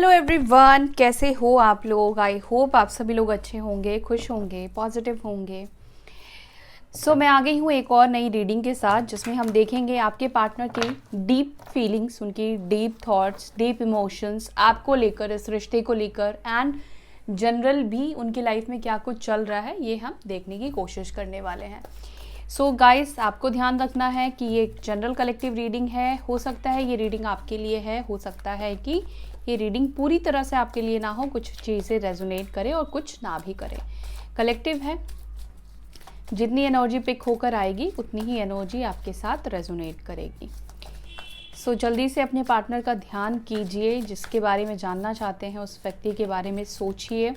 Hello everyone, कैसे हो आप लोग। आई होप आप सभी लोग अच्छे होंगे, खुश होंगे, पॉजिटिव होंगे। मैं आ गई हूँ एक और नई रीडिंग के साथ, जिसमें हम देखेंगे आपके पार्टनर की डीप फीलिंग्स, उनकी डीप थॉट्स, डीप इमोशंस आपको लेकर, इस रिश्ते को लेकर, एंड जनरल भी उनकी लाइफ में क्या कुछ चल रहा है, ये हम देखने की कोशिश करने वाले हैं। गाइस, आपको ध्यान रखना है कि ये एक जनरल कलेक्टिव रीडिंग है। हो सकता है ये रीडिंग आपके लिए है, हो सकता है कि ये रीडिंग पूरी तरह से आपके लिए ना हो, कुछ चीज़ें रेजोनेट करे और कुछ ना भी करे। कलेक्टिव है, जितनी एनर्जी पिक होकर आएगी उतनी ही एनर्जी आपके साथ रेजोनेट करेगी। जल्दी से अपने पार्टनर का ध्यान कीजिए, जिसके बारे में जानना चाहते हैं उस व्यक्ति के बारे में सोचिए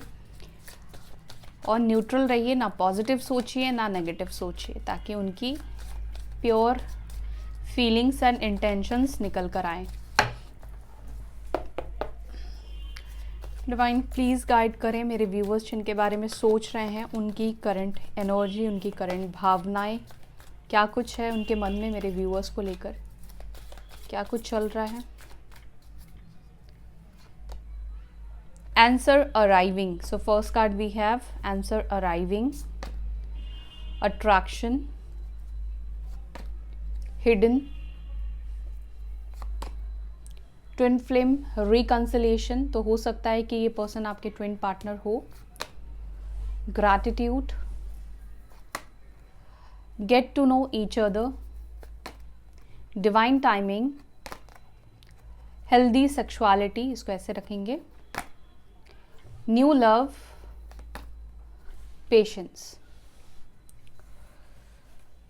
और न्यूट्रल रहिए, ना पॉजिटिव सोचिए ना नेगेटिव सोचिए, ताकि उनकी प्योर फीलिंग्स एंड इंटेंशंस निकल कर आए। डिवाइन प्लीज़ गाइड करें मेरे व्यूवर्स जिनके बारे में सोच रहे हैं, उनकी करंट एनर्जी, उनकी करंट भावनाएं, क्या कुछ है उनके मन में मेरे व्यूवर्स को लेकर, क्या कुछ चल रहा है। Answer arriving. First card we have answer arriving, attraction, hidden, twin flame, reconciliation। तो हो सकता है कि ये पर्सन आपके ट्विन पार्टनर हो। gratitude, get to know each other, divine timing, healthy sexuality, इसको ऐसे रखेंगे, न्यू लव, पेशेंस।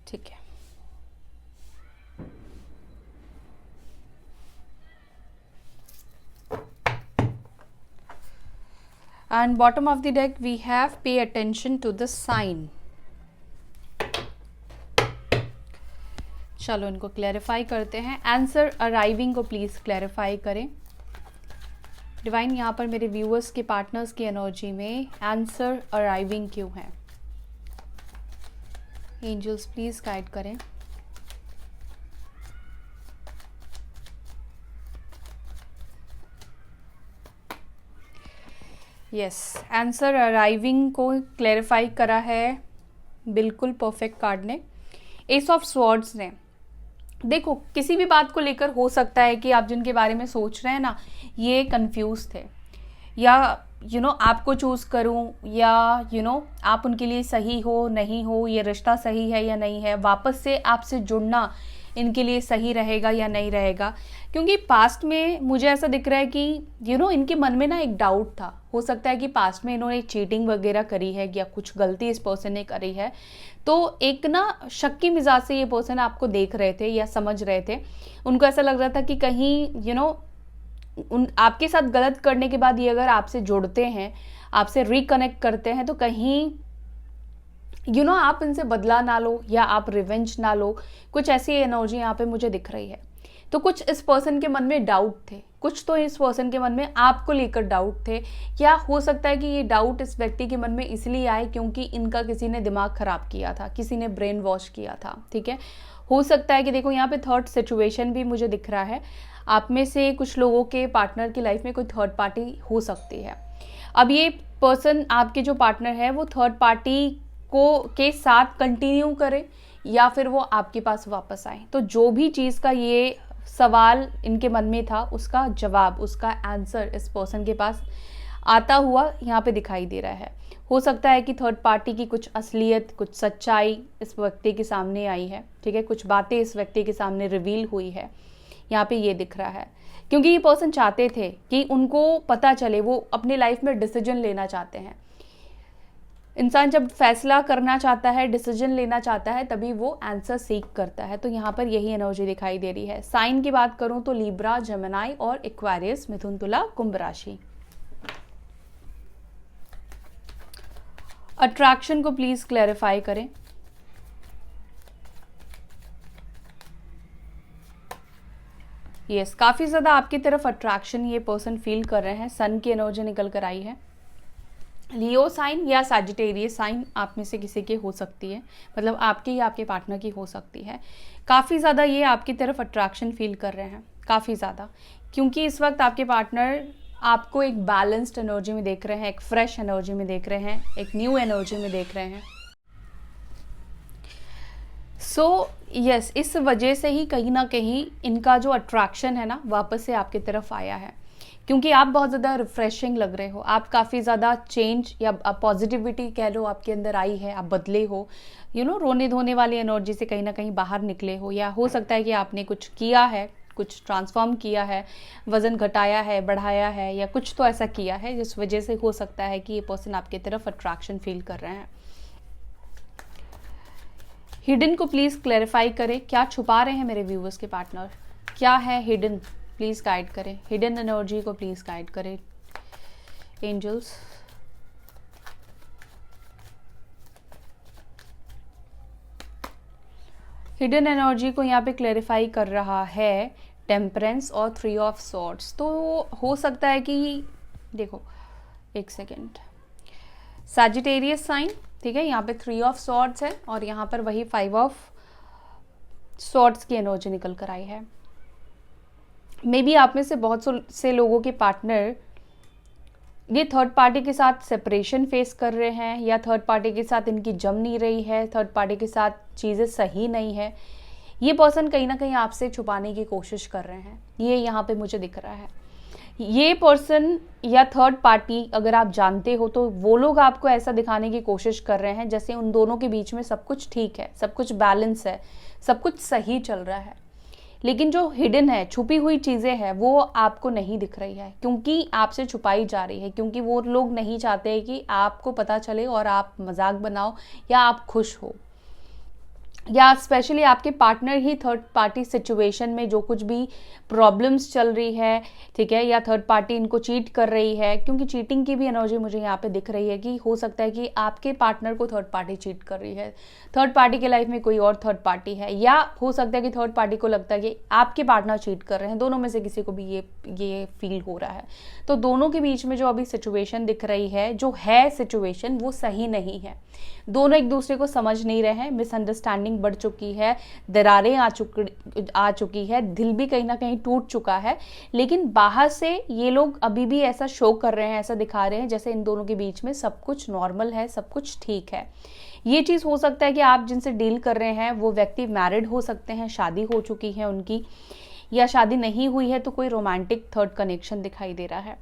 ठीक है, and bottom of the deck we have pay attention to the sign. चलो इनको क्लैरिफाई करते हैं। आंसर अराइविंग को प्लीज क्लैरिफाई करें। डिवाइन, यहाँ पर मेरे व्यूअर्स के पार्टनर्स की एनर्जी में आंसर अराइविंग क्यों है? एंजल्स प्लीज गाइड करें। यस, आंसर अराइविंग को क्लैरिफाई करा है बिल्कुल परफेक्ट कार्ड ने, एस ऑफ स्वॉर्ड्स ने। देखो, किसी भी बात को लेकर हो सकता है कि आप जिनके बारे में सोच रहे हैं ना, ये कंफ्यूज थे, या आपको चूज़ करूं, या आप उनके लिए सही हो नहीं हो, ये रिश्ता सही है या नहीं है, वापस से आपसे जुड़ना इनके लिए सही रहेगा या नहीं रहेगा। क्योंकि पास्ट में मुझे ऐसा दिख रहा है कि इनके मन में ना एक डाउट था। हो सकता है कि पास्ट में इन्होंने चीटिंग वगैरह करी है या कुछ गलती इस पर्सन ने करी है, तो एक ना शक की मिजाज से ये पर्सन आपको देख रहे थे या समझ रहे थे। उनको ऐसा लग रहा था कि कहीं आपके साथ गलत करने के बाद ये अगर आपसे जुड़ते हैं, आपसे रिकनेक्ट करते हैं, तो कहीं आप इनसे बदला ना लो या आप रिवेंज ना लो। कुछ ऐसी एनर्जी यहाँ पे मुझे दिख रही है। तो कुछ इस पर्सन के मन में डाउट थे, कुछ तो इस पर्सन के मन में आपको लेकर डाउट थे, या हो सकता है कि ये डाउट इस व्यक्ति के मन में इसलिए आए क्योंकि इनका किसी ने दिमाग खराब किया था, किसी ने ब्रेन वॉश किया था। ठीक है, हो सकता है कि देखो यहाँ पे थर्ड सिचुएशन भी मुझे दिख रहा है। आप में से कुछ लोगों के पार्टनर की लाइफ में कोई थर्ड पार्टी हो सकती है। अब ये पर्सन, आपके जो पार्टनर है, वो थर्ड पार्टी के साथ कंटिन्यू करे या फिर वो आपके पास वापस आए। तो जो भी चीज़ का ये सवाल इनके मन में था, उसका जवाब, उसका आंसर इस पर्सन के पास आता हुआ यहाँ पे दिखाई दे रहा है। हो सकता है कि थर्ड पार्टी की कुछ असलियत, कुछ सच्चाई इस व्यक्ति के सामने आई है। ठीक है, कुछ बातें इस व्यक्ति के सामने रिवील हुई है, यहाँ पे ये दिख रहा है। क्योंकि ये पर्सन चाहते थे कि उनको पता चले, वो अपनी लाइफ में डिसीजन लेना चाहते हैं। इंसान जब फैसला करना चाहता है, डिसीजन लेना चाहता है, तभी वो आंसर सीक करता है। तो यहाँ पर यही एनर्जी दिखाई दे रही है। साइन की बात करूं तो लिब्रा, जेमिनी और एक्वेरियस, मिथुन, तुला, कुंभ राशि। अट्रैक्शन को प्लीज क्लैरिफाई करें। यस, काफी ज्यादा आपकी तरफ अट्रैक्शन ये पर्सन फील कर रहे हैं। सन की एनर्जी निकल कर आई है। लियो साइन या सैजिटेरियस साइन आप में से किसी की हो सकती है, मतलब आपकी या आपके पार्टनर की हो सकती है। काफ़ी ज़्यादा ये आपकी तरफ अट्रैक्शन फील कर रहे हैं, काफ़ी ज़्यादा, क्योंकि इस वक्त आपके पार्टनर आपको एक बैलेंस्ड एनर्जी में देख रहे हैं, एक फ्रेश एनर्जी में देख रहे हैं, एक न्यू एनर्जी में देख रहे हैं। सो यस, इस वजह से ही कहीं ना कहीं इनका जो अट्रैक्शन है ना वापस से आपकी तरफ आया है, क्योंकि आप बहुत ज़्यादा रिफ्रेशिंग लग रहे हो, आप काफ़ी ज़्यादा चेंज या पॉजिटिविटी कह लो आपके अंदर आई है, आप बदले हो, रोने धोने वाली एनर्जी से कहीं ना कहीं बाहर निकले हो, या हो सकता है कि आपने कुछ किया है, कुछ ट्रांसफॉर्म किया है, वज़न घटाया है, बढ़ाया है, या कुछ तो ऐसा किया है जिस वजह से हो सकता है कि ये पर्सन आपकी तरफ अट्रैक्शन फील कर रहे हैं। हिडन को प्लीज़ क्लैरिफाई करें, क्या छुपा रहे हैं मेरे व्यूवर्स के पार्टनर, क्या है हिडन, प्लीज़ गाइड करें, हिडन एनर्जी को प्लीज़ गाइड करें एंजल्स। हिडन एनर्जी को यहाँ पे क्लैरिफाई कर रहा है टेम्परेंस और 3 ऑफ सॉर्ड्स। तो हो सकता है कि देखो एक सेकेंड, सैजिटेरियस साइन, ठीक है, यहाँ पे 3 ऑफ सॉर्ड्स है और यहाँ पर वही 5 ऑफ सॉर्ड्स की एनर्जी निकल कर आई है। मे बी आप में से बहुत से लोगों के पार्टनर ये थर्ड पार्टी के साथ सेपरेशन फेस कर रहे हैं, या थर्ड पार्टी के साथ इनकी जम नहीं रही है, थर्ड पार्टी के साथ चीज़ें सही नहीं है। ये पर्सन कहीं ना कहीं आपसे छुपाने की कोशिश कर रहे हैं, ये यहाँ पे मुझे दिख रहा है। ये पर्सन या थर्ड पार्टी अगर आप जानते हो तो वो लोग आपको ऐसा दिखाने की कोशिश कर रहे हैं जैसे उन दोनों के बीच में सब कुछ ठीक है, सब कुछ बैलेंस है, सब कुछ सही चल रहा है, लेकिन जो हिडन है, छुपी हुई चीज़ें हैं, वो आपको नहीं दिख रही है क्योंकि आपसे छुपाई जा रही है, क्योंकि वो लोग नहीं चाहते कि आपको पता चले और आप मजाक बनाओ या आप खुश हो, या स्पेशली आपके पार्टनर ही थर्ड पार्टी सिचुएशन में जो कुछ भी प्रॉब्लम्स चल रही है, ठीक है, या थर्ड पार्टी इनको चीट कर रही है, क्योंकि चीटिंग की भी एनर्जी मुझे यहाँ पे दिख रही है कि हो सकता है कि आपके पार्टनर को थर्ड पार्टी चीट कर रही है, थर्ड पार्टी के लाइफ में कोई और थर्ड पार्टी है, या हो सकता है कि थर्ड पार्टी को लगता है कि आपके पार्टनर चीट कर रहे हैं, दोनों में से किसी को भी ये फील हो रहा है। तो दोनों के बीच में जो अभी सिचुएशन दिख रही है, जो है सिचुएशन, वो सही नहीं है, दोनों एक दूसरे को समझ नहीं रहे हैं, मिसअंडरस्टैंडिंग बढ़ चुकी है, दरारें आ चुकी है, दिल भी कहीं ना कहीं टूट चुका है, लेकिन बाहर से ये लोग अभी भी ऐसा शो कर रहे हैं, ऐसा दिखा रहे हैं जैसे इन दोनों के बीच में सब कुछ नॉर्मल है, सब कुछ ठीक है। ये चीज़ हो सकता है कि आप जिनसे डील कर रहे हैं वो व्यक्ति मैरिड हो सकते हैं, शादी हो चुकी है उनकी, या शादी नहीं हुई है तो कोई रोमांटिक थर्ड कनेक्शन दिखाई दे रहा है।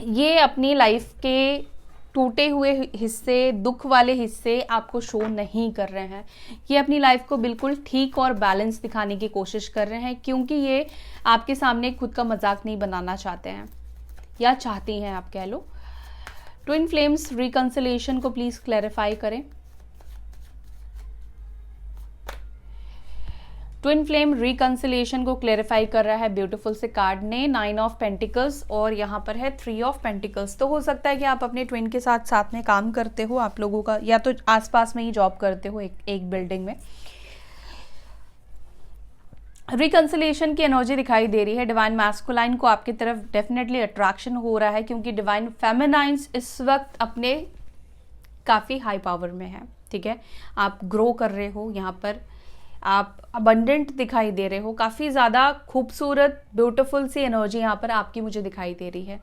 ये अपनी लाइफ के टूटे हुए हिस्से, दुख वाले हिस्से आपको शो नहीं कर रहे हैं, ये अपनी लाइफ को बिल्कुल ठीक और बैलेंस दिखाने की कोशिश कर रहे हैं, क्योंकि ये आपके सामने खुद का मजाक नहीं बनाना चाहते हैं या चाहती हैं आप कह लो। ट्विन फ्लेम्स रिकंसिलिएशन को प्लीज क्लैरिफाई करें। ट्विन फ्लेम रिकंसिलिएशन को क्लैरिफाई कर रहा है ब्यूटीफुल से कार्ड ने 9 ऑफ पेंटिकल्स और यहाँ पर है 3 ऑफ पेंटिकल्स। तो हो सकता है कि आप अपने ट्विन के साथ साथ में काम करते हो, आप लोगों का या तो आसपास में ही जॉब करते हो एक बिल्डिंग में। रिकंसिलिएशन की एनर्जी दिखाई दे रही है, डिवाइन मैस्कुलाइन को आपकी तरफ डेफिनेटली अट्रैक्शन हो रहा है, क्योंकि डिवाइन फेमिनाइन्स इस वक्त अपने काफ़ी हाई पावर में है, ठीक है, आप ग्रो कर रहे हो, यहाँ पर आप अबंडेंट दिखाई दे रहे हो, काफ़ी ज़्यादा खूबसूरत ब्यूटीफुल सी एनर्जी यहाँ पर आपकी मुझे दिखाई दे रही है,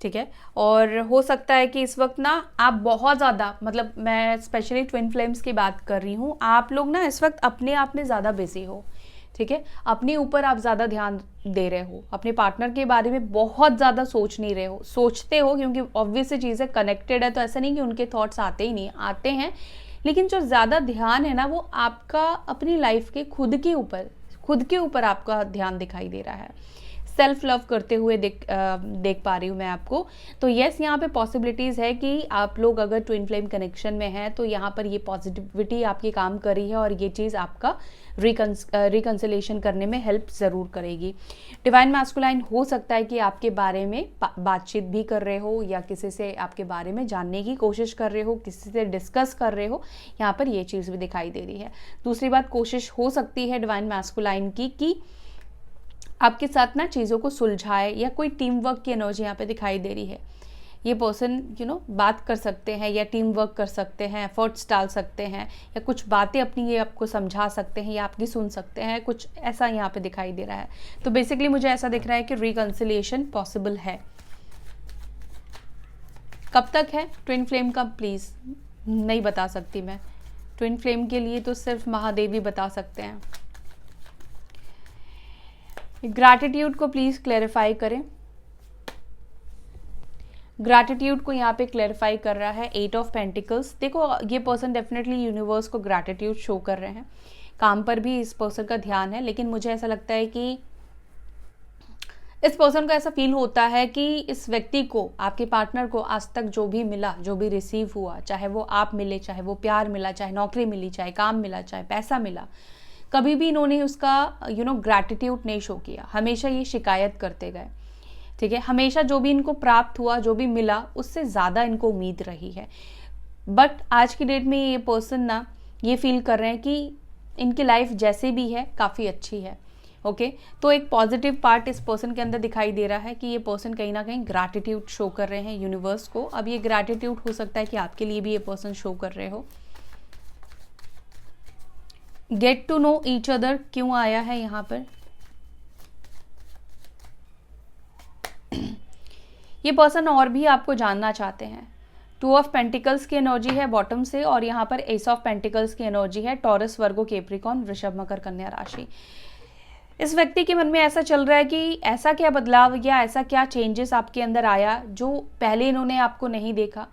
ठीक है। और हो सकता है कि इस वक्त ना आप बहुत ज़्यादा, मतलब मैं स्पेशली ट्विन फ्लेम्स की बात कर रही हूँ, आप लोग ना इस वक्त अपने आप में ज़्यादा बिजी हो, ठीक है, अपने ऊपर आप ज़्यादा ध्यान दे रहे हो, अपने पार्टनर के बारे में बहुत ज़्यादा सोच नहीं रहे हो, सोचते हो क्योंकि ऑब्वियस चीज़ें कनेक्टेड है, तो ऐसा नहीं कि उनके थॉट्स आते ही नहीं, आते हैं, लेकिन जो ज़्यादा ध्यान है ना वो आपका अपनी लाइफ के खुद के ऊपर आपका ध्यान दिखाई दे रहा है, सेल्फ लव करते हुए देख पा रही हूँ मैं आपको। तो यस, यहाँ पे पॉसिबिलिटीज़ है कि आप लोग अगर ट्विन फ्लेम कनेक्शन में हैं तो यहाँ पर ये पॉजिटिविटी आपकी काम कर रही है और ये चीज़ आपका रिकंसिलिएशन करने में हेल्प ज़रूर करेगी। डिवाइन मैस्कुलाइन हो सकता है कि आपके बारे में बातचीत भी कर रहे हो या किसी से आपके बारे में जानने की कोशिश कर रहे हो, किसी से डिस्कस कर रहे हो, यहाँ पर ये चीज़ भी दिखाई दे रही है। दूसरी बात, कोशिश हो सकती है डिवाइन मैस्कुलाइन की कि आपके साथ ना चीज़ों को सुलझाए, या कोई टीम वर्क की एनर्जी यहाँ पे दिखाई दे रही है, ये पर्सन बात कर सकते हैं या टीम वर्क कर सकते हैं, एफर्ट्स डाल सकते हैं, या कुछ बातें अपनी ये आपको समझा सकते हैं या आपकी सुन सकते हैं, कुछ ऐसा यहाँ पे दिखाई दे रहा है। तो बेसिकली मुझे ऐसा दिख रहा है कि रिकंसिलिएशन पॉसिबल है। कब तक है ट्विन फ्लेम का, प्लीज़ नहीं बता सकती मैं। ट्विन फ्लेम के लिए तो सिर्फ महादेव ही बता सकते हैं। ग्रैटिट्यूड को प्लीज़ क्लैरिफाई करें। ग्रैटिट्यूड को यहाँ पे क्लैरिफाई कर रहा है 8 ऑफ पेंटिकल्स। देखो ये पर्सन डेफिनेटली यूनिवर्स को ग्रैटिट्यूड शो कर रहे हैं। काम पर भी इस पर्सन का ध्यान है, लेकिन मुझे ऐसा लगता है कि इस पर्सन को ऐसा फील होता है कि इस व्यक्ति को, आपके पार्टनर को आज तक जो भी मिला, जो भी रिसीव हुआ, चाहे वो आप मिले, चाहे वो प्यार मिला, चाहे नौकरी मिली, चाहे काम मिला, चाहे पैसा मिला, कभी भी इन्होंने उसका ग्रैटिट्यूड नहीं शो किया। हमेशा ये शिकायत करते गए, ठीक है। हमेशा जो भी इनको प्राप्त हुआ, जो भी मिला, उससे ज़्यादा इनको उम्मीद रही है। बट आज की डेट में ये पर्सन ना ये फील कर रहे हैं कि इनकी लाइफ जैसे भी है काफ़ी अच्छी है। ओके तो एक पॉजिटिव पार्ट इस पर्सन के अंदर दिखाई दे रहा है कि ये पर्सन कहीं ना कहीं ग्रैटिट्यूड शो कर रहे हैं यूनिवर्स को। अब ये ग्रैटिट्यूड हो सकता है कि आपके लिए भी ये पर्सन शो कर रहे हो। Get to know each other क्यों आया है यहाँ पर? ये पर्सन और भी आपको जानना चाहते हैं। 2 ऑफ पेंटिकल्स की एनर्जी है बॉटम से, और यहाँ पर एस ऑफ पेंटिकल्स की एनर्जी है टॉरस, वर्गो, कैप्रिकॉर्न, वृषभ, मकर, कन्या राशि। इस व्यक्ति के मन में ऐसा चल रहा है कि ऐसा क्या बदलाव या ऐसा क्या चेंजेस आपके अंदर आया जो पहले इन्होंने आपको नहीं देखा।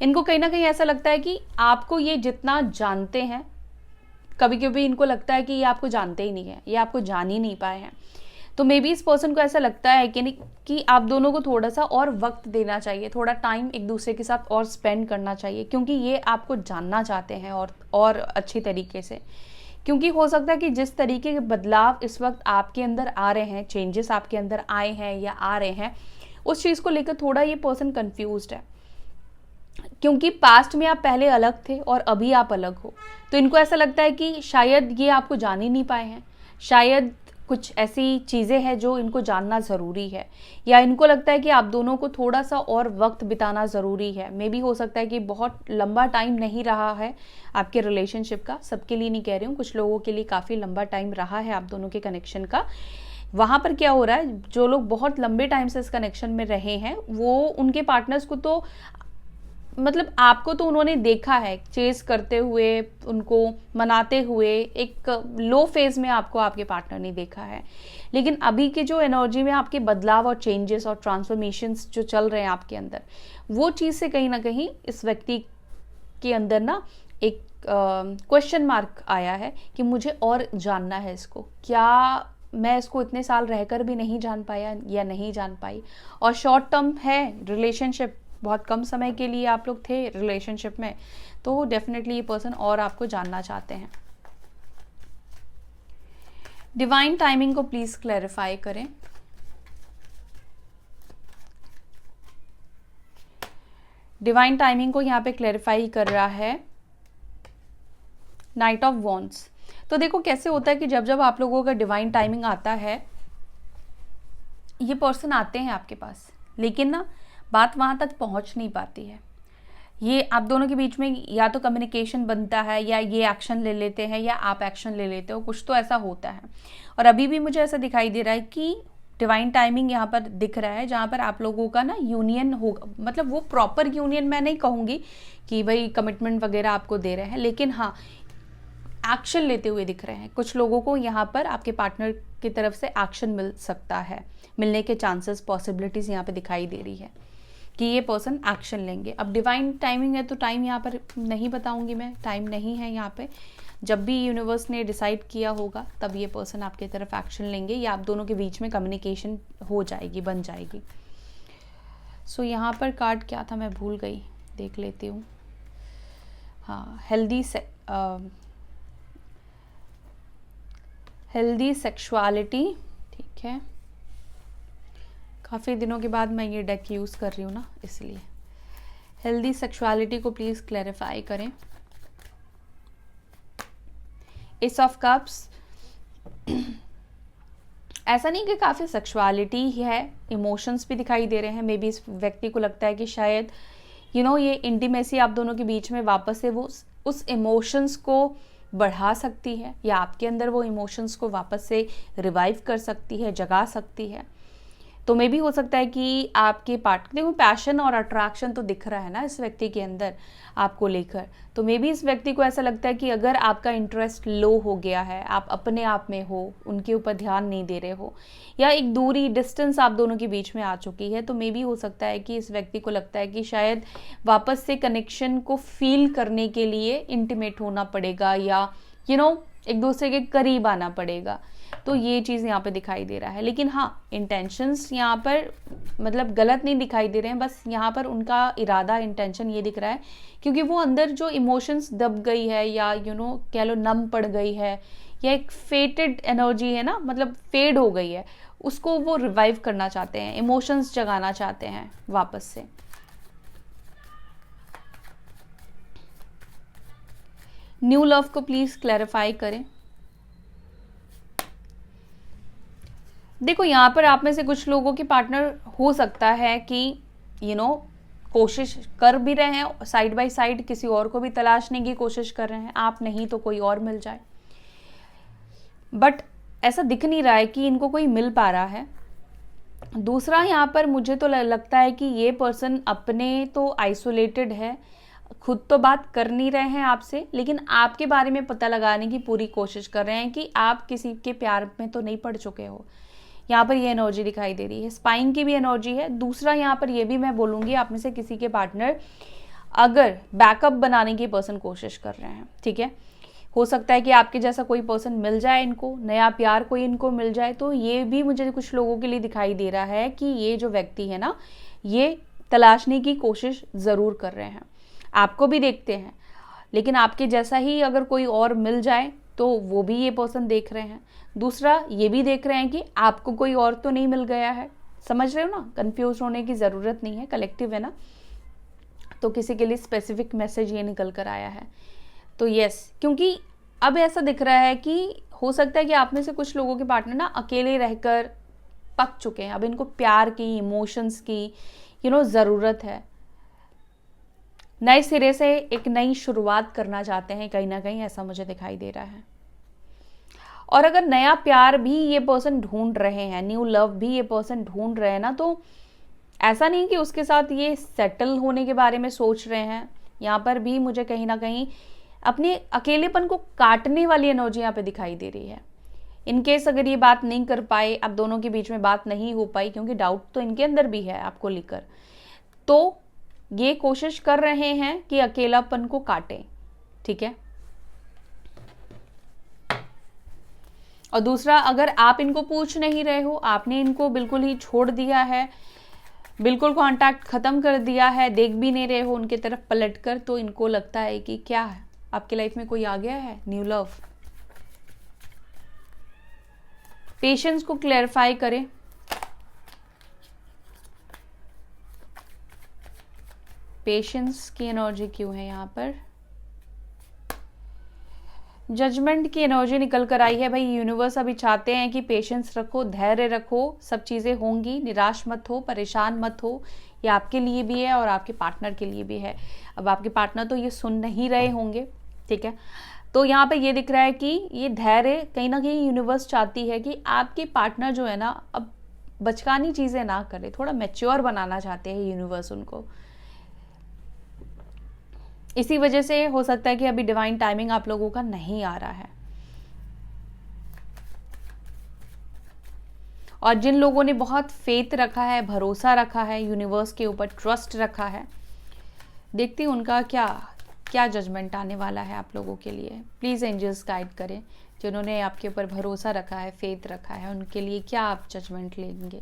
इनको कहीं ना कहीं ऐसा लगता है कि आपको ये जितना जानते हैं, कभी कभी इनको लगता है कि ये आपको जानते ही नहीं है, ये आपको जान ही नहीं पाए हैं। तो मे बी इस पर्सन को ऐसा लगता है कि आप दोनों को थोड़ा सा और वक्त देना चाहिए, थोड़ा टाइम एक दूसरे के साथ और स्पेंड करना चाहिए, क्योंकि ये आपको जानना चाहते हैं और अच्छी तरीके से। क्योंकि हो सकता है कि जिस तरीके के बदलाव इस वक्त आपके अंदर आ रहे हैं, चेंजेस आपके अंदर आए हैं या आ रहे हैं, उस चीज़ को लेकर थोड़ा ये पर्सन कंफ्यूज्ड है। क्योंकि पास्ट में आप पहले अलग थे और अभी आप अलग हो, तो इनको ऐसा लगता है कि शायद ये आपको जान ही नहीं पाए हैं, शायद कुछ ऐसी चीज़ें हैं जो इनको जानना ज़रूरी है, या इनको लगता है कि आप दोनों को थोड़ा सा और वक्त बिताना ज़रूरी है। मे बी हो सकता है कि बहुत लंबा टाइम नहीं रहा है आपके रिलेशनशिप का, सबके लिए नहीं कह रही हूँ, कुछ लोगों के लिए काफ़ी लंबा टाइम रहा है आप दोनों के कनेक्शन का। वहाँ पर क्या हो रहा है, जो लोग बहुत लंबे टाइम से इस कनेक्शन में रहे हैं, वो उनके पार्टनर्स को तो मतलब आपको तो उन्होंने देखा है चेस करते हुए, उनको मनाते हुए, एक लो फेज में आपको आपके पार्टनर ने देखा है। लेकिन अभी के जो एनर्जी में आपके बदलाव और चेंजेस और ट्रांसफॉर्मेशंस जो चल रहे हैं आपके अंदर, वो चीज़ से कहीं ना कहीं इस व्यक्ति के अंदर ना एक क्वेश्चन मार्क आया है कि मुझे और जानना है इसको, क्या मैं इसको इतने साल रहकर भी नहीं जान पाया या नहीं जान पाई। और शॉर्ट टर्म है रिलेशनशिप, बहुत कम समय के लिए आप लोग थे रिलेशनशिप में, तो डेफिनेटली ये पर्सन और आपको जानना चाहते हैं। डिवाइन टाइमिंग को प्लीज क्लैरिफाई करें। डिवाइन टाइमिंग को यहाँ पे क्लैरिफाई कर रहा है नाइट ऑफ वॉन्ड्स। तो देखो कैसे होता है कि जब जब आप लोगों का डिवाइन टाइमिंग आता है, ये पर्सन आते हैं आपके पास, लेकिन ना बात वहाँ तक पहुँच नहीं पाती है। ये आप दोनों के बीच में या तो कम्युनिकेशन बनता है, या ये एक्शन ले लेते हैं, या आप एक्शन ले लेते हो, कुछ तो ऐसा होता है। और अभी भी मुझे ऐसा दिखाई दे रहा है कि डिवाइन टाइमिंग यहाँ पर दिख रहा है, जहाँ पर आप लोगों का ना यूनियन होगा। मतलब वो प्रॉपर यूनियन मैं नहीं कहूँगी कि भाई कमिटमेंट वगैरह आपको दे रहे हैं, लेकिन हाँ एक्शन लेते हुए दिख रहे हैं। कुछ लोगों को यहाँ पर आपके पार्टनर की तरफ से एक्शन मिल सकता है, मिलने के चांसेस, पॉसिबिलिटीज़ यहाँ पे दिखाई दे रही है कि ये पर्सन एक्शन लेंगे। अब डिवाइन टाइमिंग है तो टाइम यहाँ पर नहीं बताऊंगी मैं, टाइम नहीं है यहाँ पे। जब भी यूनिवर्स ने डिसाइड किया होगा तब ये पर्सन आपकी तरफ एक्शन लेंगे, या आप दोनों के बीच में कम्युनिकेशन हो जाएगी, बन जाएगी। सो यहाँ पर कार्ड क्या था मैं भूल गई, देख लेती हूँ। हाँ, हेल्दी सेक्सुअलिटी, ठीक है। काफ़ी दिनों के बाद मैं ये डेक यूज़ कर रही हूँ ना, इसलिए। हेल्दी सेक्सुअलिटी को प्लीज़ क्लैरिफाई करें। एस ऑफ कप्स, ऐसा नहीं कि काफ़ी सेक्सुअलिटी है, इमोशंस भी दिखाई दे रहे हैं। मे बी इस व्यक्ति को लगता है कि शायद ये इंटीमेसी आप दोनों के बीच में वापस से वो उस इमोशंस को बढ़ा सकती है, या आपके अंदर वो इमोशंस को वापस से रिवाइव कर सकती है, जगा सकती है। तो मे भी हो सकता है कि आपके देखो पैशन और अट्रैक्शन तो दिख रहा है ना इस व्यक्ति के अंदर आपको लेकर। तो मे भी इस व्यक्ति को ऐसा लगता है कि अगर आपका इंटरेस्ट लो हो गया है, आप अपने आप में हो, उनके ऊपर ध्यान नहीं दे रहे हो, या एक दूरी डिस्टेंस आप दोनों के बीच में आ चुकी है, तो मे भी हो सकता है कि इस व्यक्ति को लगता है कि शायद वापस से कनेक्शन को फील करने के लिए इंटीमेट होना पड़ेगा, या एक दूसरे के करीब आना पड़ेगा। तो ये चीज़ यहाँ पे दिखाई दे रहा है। लेकिन हाँ, इंटेंशंस यहाँ पर मतलब गलत नहीं दिखाई दे रहे हैं, बस यहाँ पर उनका इरादा, इंटेंशन ये दिख रहा है क्योंकि वो अंदर जो इमोशंस दब गई है, या कह लो नम पड़ गई है, या एक फेटेड एनर्जी है ना, मतलब फेड हो गई है, उसको वो रिवाइव करना चाहते हैं, इमोशंस जगाना चाहते हैं वापस से। न्यू लव को प्लीज क्लैरिफाई करें। देखो यहाँ पर आप में से कुछ लोगों के पार्टनर हो सकता है कि कोशिश कर भी रहे हैं, साइड बाय साइड किसी और को भी तलाशने की कोशिश कर रहे हैं, आप नहीं तो कोई और मिल जाए, बट ऐसा दिख नहीं रहा है कि इनको कोई मिल पा रहा है। दूसरा यहाँ पर मुझे तो लगता है कि ये पर्सन अपने तो आइसोलेटेड है, खुद तो बात कर नहीं रहे हैं आपसे, लेकिन आपके बारे में पता लगाने की पूरी कोशिश कर रहे हैं कि आप किसी के प्यार में तो नहीं पड़ चुके हो। यहाँ पर ये एनर्जी दिखाई दे रही है, स्पाइंग की भी एनर्जी है। दूसरा यहाँ पर ये भी मैं बोलूँगी, आप में से किसी के पार्टनर अगर बैकअप बनाने की पर्सन कोशिश कर रहे हैं, ठीक है, हो सकता है कि आपके जैसा कोई पर्सन मिल जाए इनको, नया प्यार कोई इनको मिल जाए। तो ये भी मुझे कुछ लोगों के लिए दिखाई दे रहा है कि ये जो व्यक्ति है ना, ये तलाशने की कोशिश ज़रूर कर रहे हैं, आपको भी देखते हैं, लेकिन आपके जैसा ही अगर कोई और मिल जाए तो वो भी ये पर्सन देख रहे हैं। दूसरा ये भी देख रहे हैं कि आपको कोई और तो नहीं मिल गया है। समझ रहे हो ना, कंफ्यूज होने की ज़रूरत नहीं है, कलेक्टिव है ना, तो किसी के लिए स्पेसिफिक मैसेज ये निकल कर आया है। तो यस, क्योंकि अब ऐसा दिख रहा है कि हो सकता है कि आप में से कुछ लोगों के पार्टनर ना अकेले रहकर पक चुके हैं, अब इनको प्यार की, इमोशंस की ज़रूरत है, नए सिरे से एक नई शुरुआत करना चाहते हैं कहीं ना कहीं, ऐसा मुझे दिखाई दे रहा है। और अगर नया प्यार भी ये पर्सन ढूंढ रहे हैं, न्यू लव भी ये पर्सन ढूंढ रहे हैं ना, तो ऐसा नहीं कि उसके साथ ये सेटल होने के बारे में सोच रहे हैं। यहाँ पर भी मुझे कहीं ना कहीं अपने अकेलेपन को काटने वाली एनर्जी यहाँ पे दिखाई दे रही है। इनकेस अगर ये बात नहीं कर पाए, अब दोनों के बीच में बात नहीं हो पाई, क्योंकि डाउट तो इनके अंदर भी है आपको लेकर, तो ये कोशिश कर रहे हैं कि अकेलापन को काटें, ठीक है। और दूसरा, अगर आप इनको पूछ नहीं रहे हो, आपने इनको बिल्कुल ही छोड़ दिया है, बिल्कुल कांटेक्ट खत्म कर दिया है, देख भी नहीं रहे हो उनके तरफ पलटकर, तो इनको लगता है कि क्या है, आपकी लाइफ में कोई आ गया है, न्यू लव। पेशेंस को क्लैरिफाई करें। पेशेंस की एनर्जी क्यों है यहाँ पर? जजमेंट की एनर्जी निकल कर आई है। भाई यूनिवर्स अभी चाहते हैं कि पेशेंस रखो, धैर्य रखो, सब चीज़ें होंगी, निराश मत हो, परेशान मत हो। ये आपके लिए भी है और आपके पार्टनर के लिए भी है। अब आपके पार्टनर तो ये सुन नहीं रहे होंगे, ठीक है, तो यहाँ पे ये दिख रहा है कि ये धैर्य कहीं ना कहीं यूनिवर्स चाहती है कि आपके पार्टनर जो है ना, अब बचकानी चीज़ें ना करे, थोड़ा मैच्योर बनाना चाहते हैं यूनिवर्स उनको। इसी वजह से हो सकता है कि अभी डिवाइन टाइमिंग आप लोगों का नहीं आ रहा है। और जिन लोगों ने बहुत फेथ रखा है, भरोसा रखा है यूनिवर्स के ऊपर, ट्रस्ट रखा है, देखते हैं उनका क्या जजमेंट आने वाला है आप लोगों के लिए। प्लीज़ एंजल्स गाइड करें, जिन्होंने आपके ऊपर भरोसा रखा है, फेथ रखा है, उनके लिए क्या आप जजमेंट लेंगे।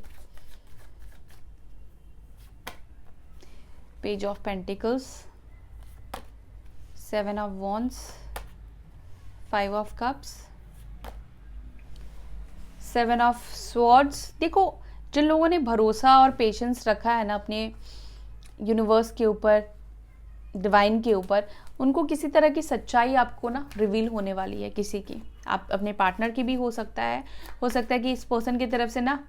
Page of pentacles, 7 of wands, 5 of cups, 7 of swords. देखो, जिन लोगों ने भरोसा और पेशेंस रखा है ना अपने यूनिवर्स के ऊपर, डिवाइन के ऊपर, उनको किसी तरह की सच्चाई आपको ना रिवील होने वाली है, किसी की आप अपने पार्टनर की भी हो सकता है कि इस पर्सन की तरफ से ना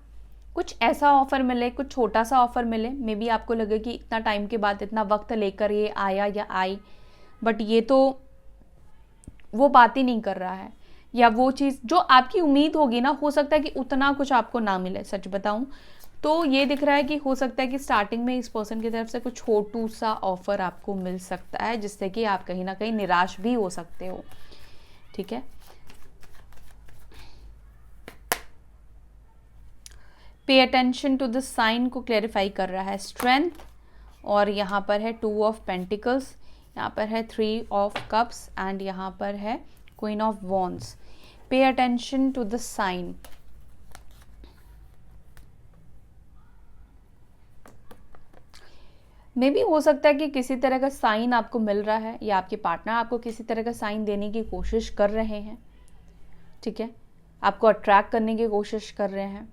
कुछ ऐसा ऑफर मिले, कुछ छोटा सा ऑफर मिले, मे बी आपको लगे कि इतना टाइम के बाद, इतना वक्त लेकर ये आया या आई, बट ये तो वो बात ही नहीं कर रहा है, या वो चीज़ जो आपकी उम्मीद होगी ना, हो सकता है कि उतना कुछ आपको ना मिले। सच बताऊं तो ये दिख रहा है कि हो सकता है कि स्टार्टिंग में इस पर्सन की तरफ से कुछ छोटू सा ऑफर आपको मिल सकता है, जिससे कि आप कहीं ना कहीं निराश भी हो सकते हो। ठीक है, pay attention to the sign को क्लैरिफाई कर रहा है स्ट्रेंथ, और यहाँ पर है 2 ऑफ पेंटिकल्स, यहाँ पर है 3 ऑफ कप्स एंड यहाँ पर है queen of wands. Pay attention to the sign. मे भी हो सकता है कि किसी तरह का साइन आपको मिल रहा है, या आपके पार्टनर आपको किसी तरह का साइन देने की कोशिश कर रहे हैं। ठीक है, आपको अट्रैक्ट करने की कोशिश कर रहे हैं,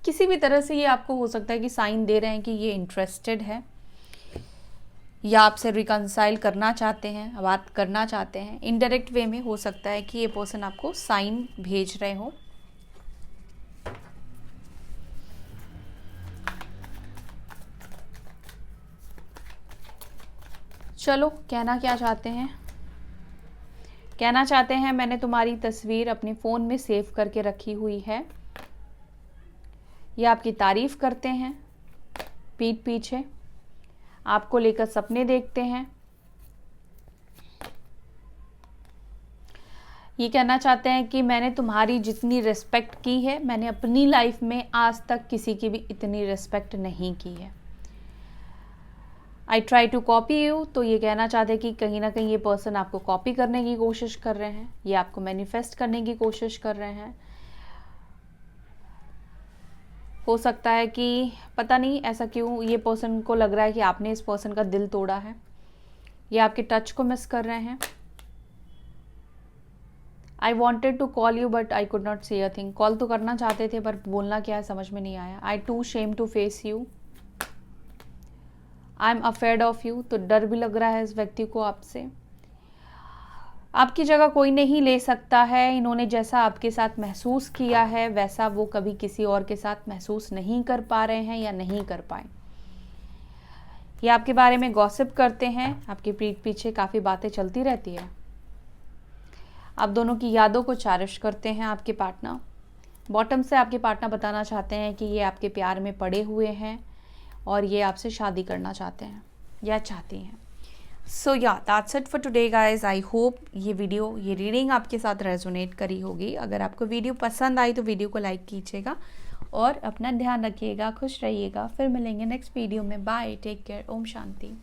किसी भी तरह से ये आपको हो सकता है कि साइन दे रहे हैं कि ये इंटरेस्टेड है, या आपसे रिकंसाइल करना चाहते हैं, बात करना चाहते हैं। इनडायरेक्ट वे में हो सकता है कि ये पर्सन आपको साइन भेज रहे हो। चलो, कहना क्या चाहते हैं? कहना चाहते हैं मैंने तुम्हारी तस्वीर अपने फ़ोन में सेव करके रखी हुई है। ये आपकी तारीफ करते हैं पीठ पीछे, आपको लेकर सपने देखते हैं। ये कहना चाहते हैं कि मैंने तुम्हारी जितनी रिस्पेक्ट की है, मैंने अपनी लाइफ में आज तक किसी की भी इतनी रिस्पेक्ट नहीं की है। I try to copy you, तो ये कहना चाहते हैं कि कहीं ना कहीं ये पर्सन आपको कॉपी करने की कोशिश कर रहे हैं, ये आपको मैनिफेस्ट करने की कोशिश कर रहे हैं। हो सकता है कि पता नहीं ऐसा क्यों ये पर्सन को लग रहा है कि आपने इस पर्सन का दिल तोड़ा है, ये आपके टच को मिस कर रहे हैं। I wanted to call you but I could not say a thing. Call तो करना चाहते थे पर बोलना क्या है समझ में नहीं आया। I too shame to face you, I am afraid of you, तो डर भी लग रहा है इस व्यक्ति को आपसे। आपकी जगह कोई नहीं ले सकता है। इन्होंने जैसा आपके साथ महसूस किया है वैसा वो कभी किसी और के साथ महसूस नहीं कर पा रहे हैं या नहीं कर पाए। ये आपके बारे में गॉसिप करते हैं, आपकी पीठ पीछे काफ़ी बातें चलती रहती है। आप दोनों की यादों को चेरिश करते हैं आपके पार्टनर। बॉटम से आपके पार्टनर बताना चाहते हैं कि ये आपके प्यार में पड़े हुए हैं और ये आपसे शादी करना चाहते हैं या चाहती हैं। सो या that's it for today guys. I hope ये रीडिंग आपके साथ रेजोनेट करी होगी। अगर आपको वीडियो पसंद आई तो वीडियो को लाइक कीजिएगा और अपना ध्यान रखिएगा, खुश रहिएगा। फिर मिलेंगे नेक्स्ट वीडियो में। Bye, take care, Om Shanti.